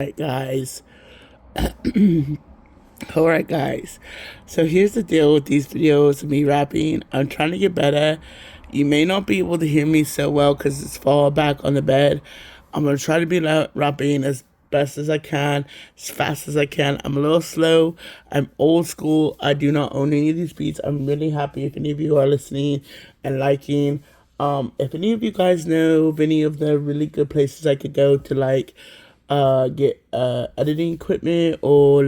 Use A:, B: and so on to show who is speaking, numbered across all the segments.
A: Alright, guys. Alright, guys. So here's the deal with these videos of me rapping. I'm trying to get better. You may not be able to hear me so well because it's far back on the bed. I'm going to try to be rapping as best as I can, as fast as I can. I'm a little slow. I'm old school. I do not own any of these beats. I'm really happy if any of you are listening and liking. If any of you guys know of any of the really good places I could go to get editing equipment or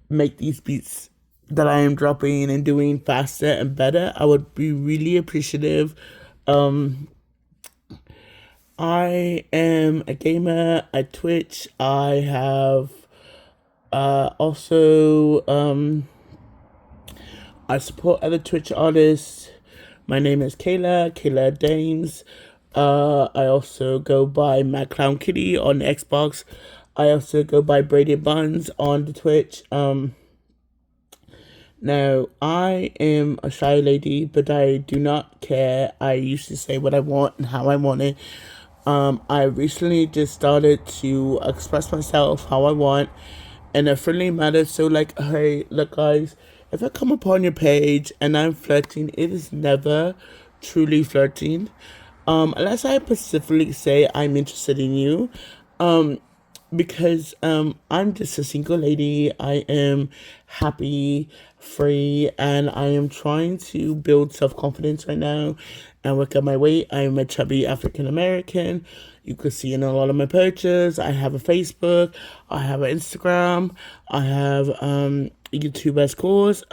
A: make these beats that I am dropping and doing faster and better, I would be really appreciative. Um, I am a gamer at Twitch. I have also I support other Twitch artists. My name is Kayla Dames. I also go by Mad Clown Kitty on Xbox. I also go by Braided Buns on the Twitch. Now, I am a shy lady, but I do not care. I used to say what I want and how I want it. I recently just started to express myself how I want in a friendly manner. So, hey, look, guys, if I come upon your page and I'm flirting, it is never truly flirting. Unless I specifically say I'm interested in you. Um, because I'm just a single lady. I am happy, free, and I am trying to build self confidence right now and work on my weight. I am a chubby African American. You could see in a lot of my pictures. I have a Facebook, I have an Instagram, I have YouTube as course.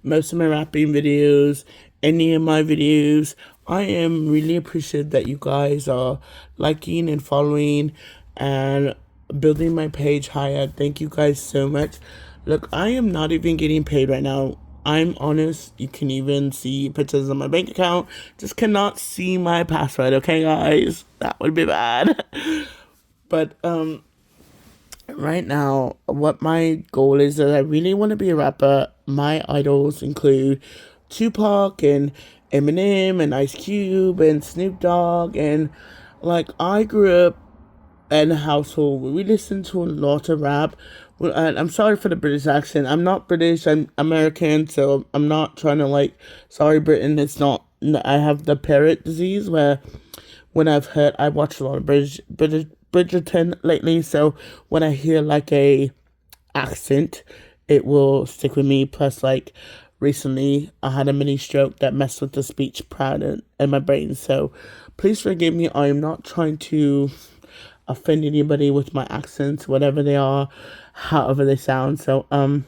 A: Most of my rapping videos, any of my videos. I am really appreciative that you guys are liking and following and building my page higher. Thank you guys so much. Look, I am not even getting paid right now. I'm honest. You can even see pictures of my bank account. Just cannot see my password, okay, guys? That would be bad. But right now, what my goal is that I really want to be a rapper. My idols include Tupac and Eminem and Ice Cube and Snoop Dogg. And I grew up in a household where we listened to a lot of rap. Well, and I'm sorry for the British accent. I'm not British, I'm American, so I'm not trying to sorry, Britain. It's not, I have the parrot disease where when I watched a lot of Bridgerton lately, so when I hear a accent, it will stick with me. Plus, recently, I had a mini stroke that messed with the speech pattern in my brain. So, please forgive me. I am not trying to offend anybody with my accents, whatever they are, however they sound. So, um,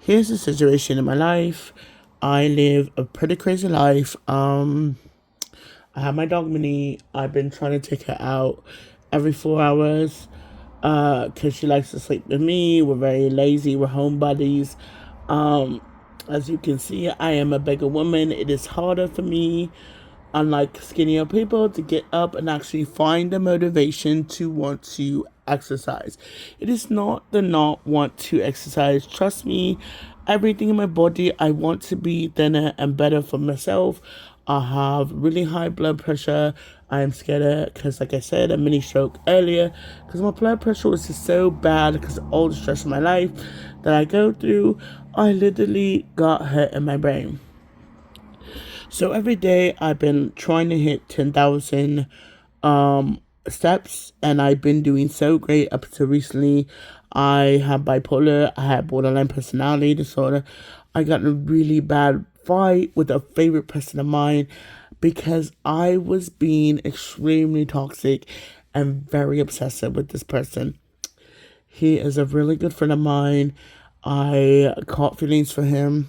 A: here's the situation in my life. I live a pretty crazy life. I have my dog Minnie. I've been trying to take her out every 4 hours. Cause she likes to sleep with me. We're very lazy. We're homebodies. Um, as you can see, I am a bigger woman. It is harder for me, unlike skinnier people, to get up and actually find the motivation to want to exercise. It is not the not want to exercise. Trust me, everything in my body, I want to be thinner and better for myself. I have really high blood pressure. I am scared because, like I said, a mini stroke earlier because my blood pressure was just so bad because of all the stress in my life that I go through. I literally got hurt in my brain. So every day I've been trying to hit 10,000 steps, and I've been doing so great up until recently. I have bipolar, I have borderline personality disorder. I got in a really bad fight with a favorite person of mine because I was being extremely toxic and very obsessive with this person. He is a really good friend of mine. I caught feelings for him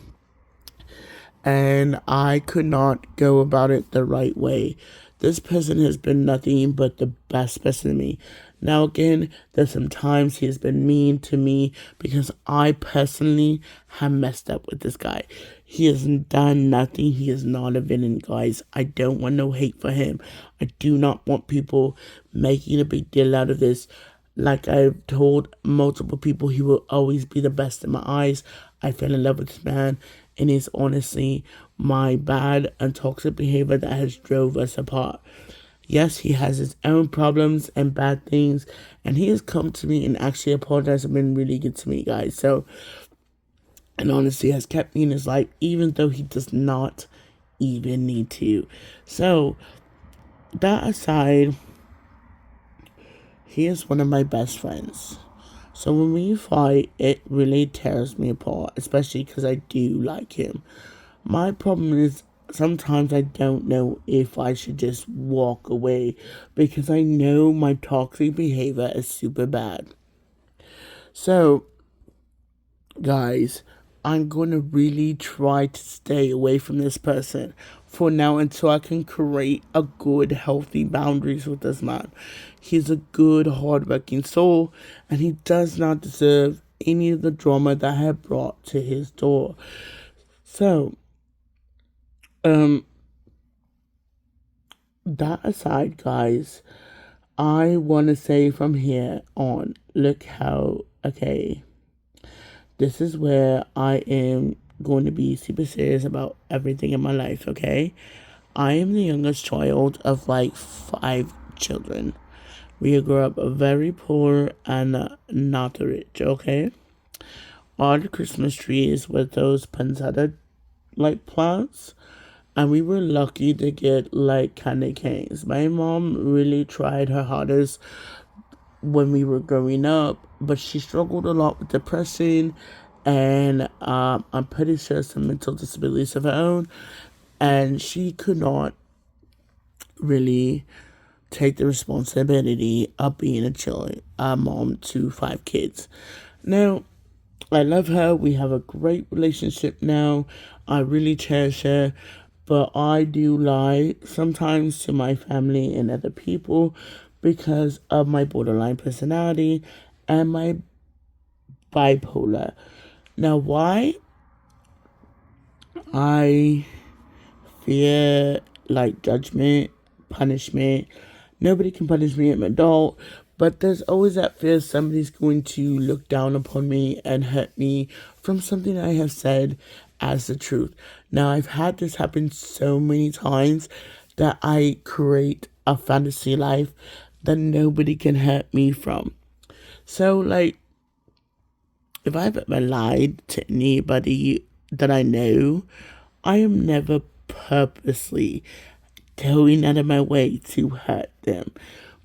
A: and I could not go about it the right way. This person has been nothing but the best person to me. Now, again, there's some times he has been mean to me because I personally have messed up with this guy. He has done nothing. He is not a villain, guys. I don't want no hate for him. I do not want people making a big deal out of this. Like I've told multiple people, he will always be the best in my eyes. I fell in love with this man and it's honestly my bad and toxic behavior that has drove us apart. Yes, he has his own problems and bad things, and he has come to me and actually apologized and been really good to me, guys. So, and honestly, has kept me in his life, even though he does not even need to. So, that aside, he is one of my best friends. So when we fight, it really tears me apart, especially because I do like him. My problem is sometimes I don't know if I should just walk away because I know my toxic behavior is super bad. So, guys, I'm going to really try to stay away from this person for now until I can create a good, healthy boundaries with this man. He's a good, hardworking soul, and he does not deserve any of the drama that I have brought to his door. So, that aside, guys, I want to say from here on, look how, okay, this is where I am going to be super serious about everything in my life, okay? I am the youngest child of like 5 children. We grew up very poor and not rich, okay? Our Christmas trees with those poinsettia like plants, and we were lucky to get like candy canes. My mom really tried her hardest when we were growing up, but she struggled a lot with depression and I'm pretty sure some mental disabilities of her own, and she could not really take the responsibility of being a mom to 5 kids. Now, I love her. We have a great relationship now. I really cherish her. But I do lie sometimes to my family and other people because of my borderline personality and my bipolar. Now, why I fear like judgment, punishment. Nobody can punish me. I'm an adult, but there's always that fear somebody's going to look down upon me and hurt me from something I have said as the truth. Now, I've had this happen so many times that I create a fantasy life that nobody can hurt me from. So, like, if I've ever lied to anybody that I know, I am never purposely going out of my way to hurt them.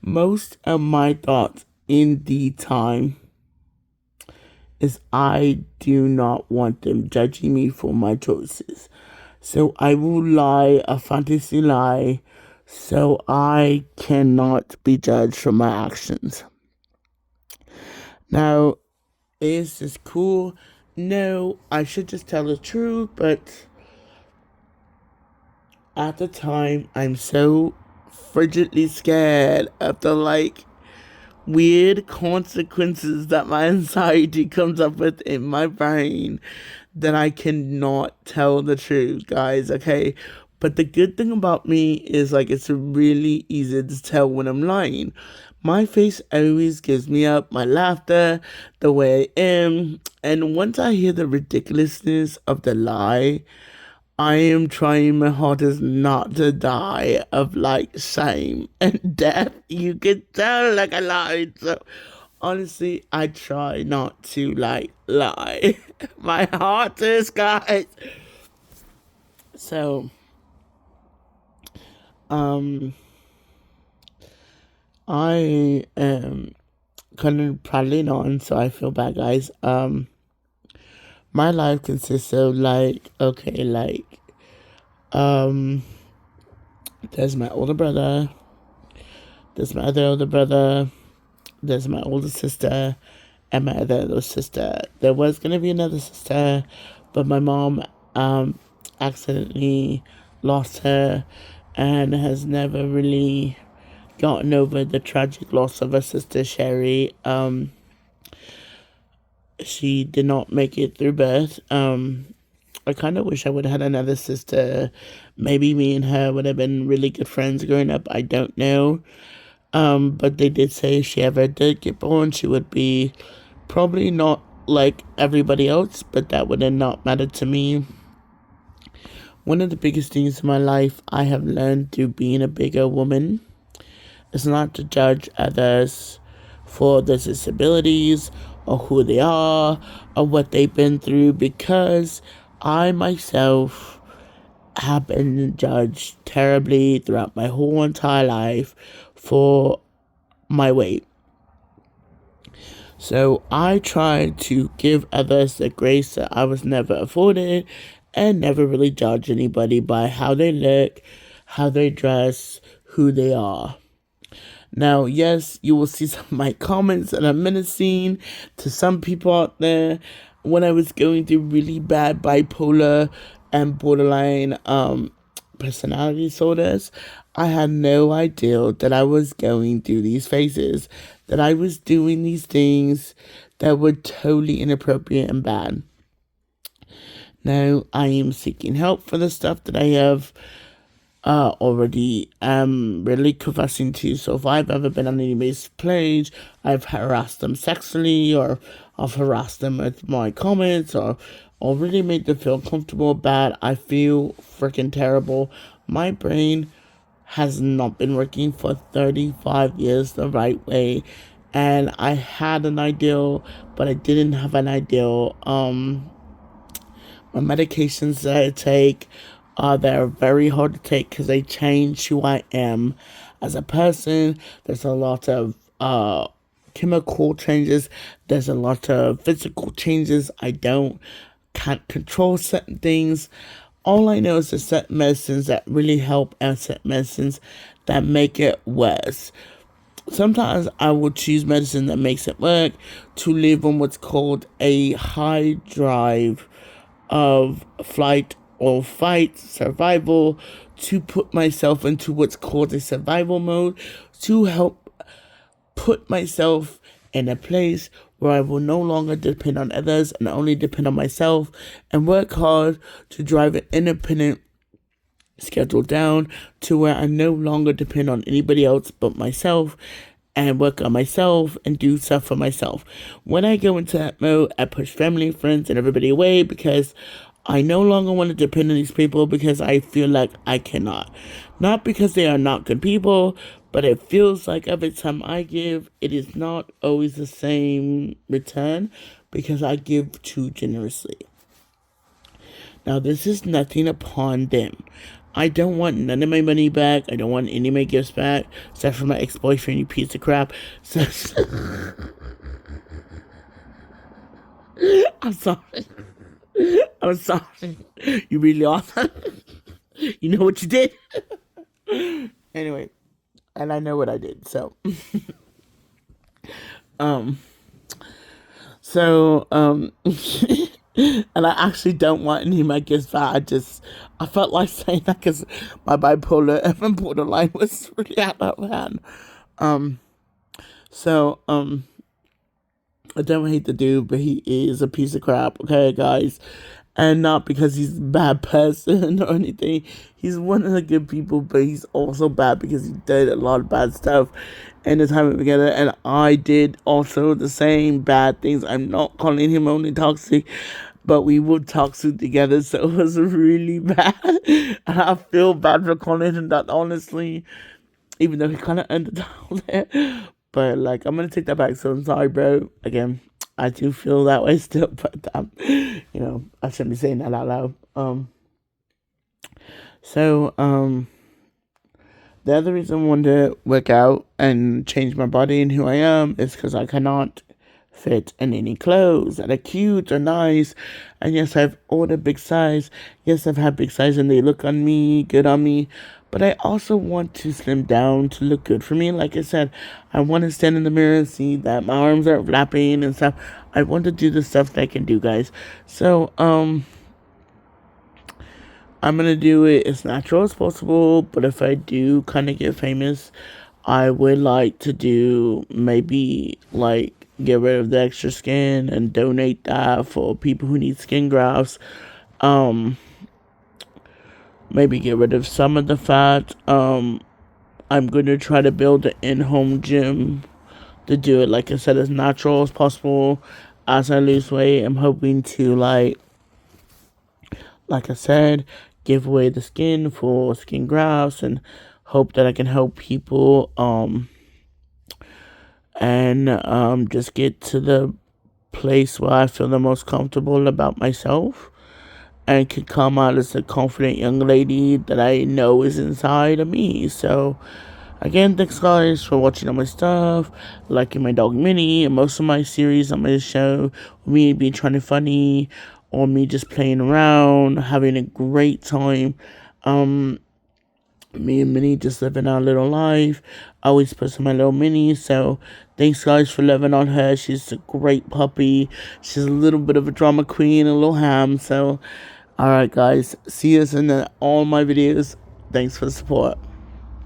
A: Most of my thoughts in the time is I do not want them judging me for my choices. So I will lie a fantasy lie so I cannot be judged for my actions. Now, is this cool? No, I should just tell the truth, but at the time, I'm so frigidly scared of the like weird consequences that my anxiety comes up with in my brain that I cannot tell the truth, guys, okay? But the good thing about me is like it's really easy to tell when I'm lying. My face always gives me up, my laughter, the way I am, and once I hear the ridiculousness of the lie, I am trying my hardest not to die of like shame and death. You can tell like I lied. So honestly, I try not to like lie. My heart is, guys. So I am kind of prattling on, so I feel bad, guys. My life consists of like okay, like there's my older brother, there's my other older brother, there's my older sister, and my other little sister. There was gonna be another sister, but my mom accidentally lost her and has never really gotten over the tragic loss of her sister Sherry. She did not make it through birth. I kind of wish I would have had another sister. Maybe me and her would have been really good friends growing up. I don't know. But they did say if she ever did get born, she would be probably not like everybody else, but that would have not mattered to me. One of the biggest things in my life I have learned through being a bigger woman is not to judge others for their disabilities or who they are or what they've been through, because I myself have been judged terribly throughout my whole entire life for my weight. So I try to give others the grace that I was never afforded, and never really judge anybody by how they look, how they dress, who they are. Now, yes, you will see some of my comments that are menacing to some people out there. When I was going through really bad bipolar and borderline personality disorders, I had no idea that I was going through these phases, that I was doing these things that were totally inappropriate and bad. Now, I am seeking help for the stuff that I have already really confessing to. So if I've ever been on anybody's page, I've harassed them sexually, or I've harassed them with my comments, or really made them feel comfortable, bad, I feel freaking terrible. My brain has not been working for 35 years the right way, and I had an ideal, but I didn't have an ideal. My medications that I take, they're very hard to take because they change who I am as a person. There's a lot of chemical changes. There's a lot of physical changes. I can't control certain things. All I know is there's certain medicines that really help, and certain medicines that make it worse. Sometimes I will choose medicine that makes it work to live on what's called a high drive of flight or fight survival, to put myself into what's called a survival mode, to help put myself in a place where I will no longer depend on others and only depend on myself, and work hard to drive an independent schedule down to where I no longer depend on anybody else but myself, and work on myself and do stuff for myself. When I go into that mode, I push family, friends, and everybody away, because I no longer want to depend on these people, because I feel like I cannot. Not because they are not good people, but it feels like every time I give, it is not always the same return, because I give too generously. Now, this is nothing upon them. I don't want none of my money back. I don't want any of my gifts back, except for my ex-boyfriend, you piece of crap. So, I'm sorry. I'm sorry. You really are. You know what you did? Anyway, and I know what I did, so. And I actually don't want any of my gifts back. I felt like saying that because my bipolar and borderline was really out of hand. I don't hate the dude, but he is a piece of crap, okay, guys? And not because he's a bad person or anything. He's one of the good people, but he's also bad because he did a lot of bad stuff in the time we were together. And I did also the same bad things. I'm not calling him only toxic, but we were toxic together, so it was really bad. And I feel bad for calling him that, honestly, even though he kind of undertold it. But, like, I'm going to take that back, so I'm sorry, bro. Again, I do feel that way still, but, I shouldn't be saying that out loud. The other reason I wanted to work out and change my body and who I am is because I cannot fit in any clothes that are cute or nice. And yes, I've ordered big size. Yes, I've had big size and they look on me, good on me. But I also want to slim down to look good for me. Like I said, I want to stand in the mirror and see that my arms are flapping and stuff. I want to do the stuff that I can do, guys. So, I'm going to do it as natural as possible. But if I do kind of get famous, I would like to do maybe like get rid of the extra skin and donate that for people who need skin grafts. Maybe get rid of some of the fat. I'm going to try to build an in-home gym to do it, like I said, as natural as possible. As I lose weight, I'm hoping to, like I said, give away the skin for skin grafts, and hope that I can help people and just get to the place where I feel the most comfortable about myself and can come out as a confident young lady that I know is inside of me. So again, thanks guys for watching all my stuff, liking my dog Minnie, and most of my series on my show, me being trying to funny, or me just playing around, having a great time. Me and Minnie just living our little life. I always post my little Minnie, so thanks guys for loving on her. She's a great puppy. She's a little bit of a drama queen, a little ham, so alright guys, see you in all my videos. Thanks for the support.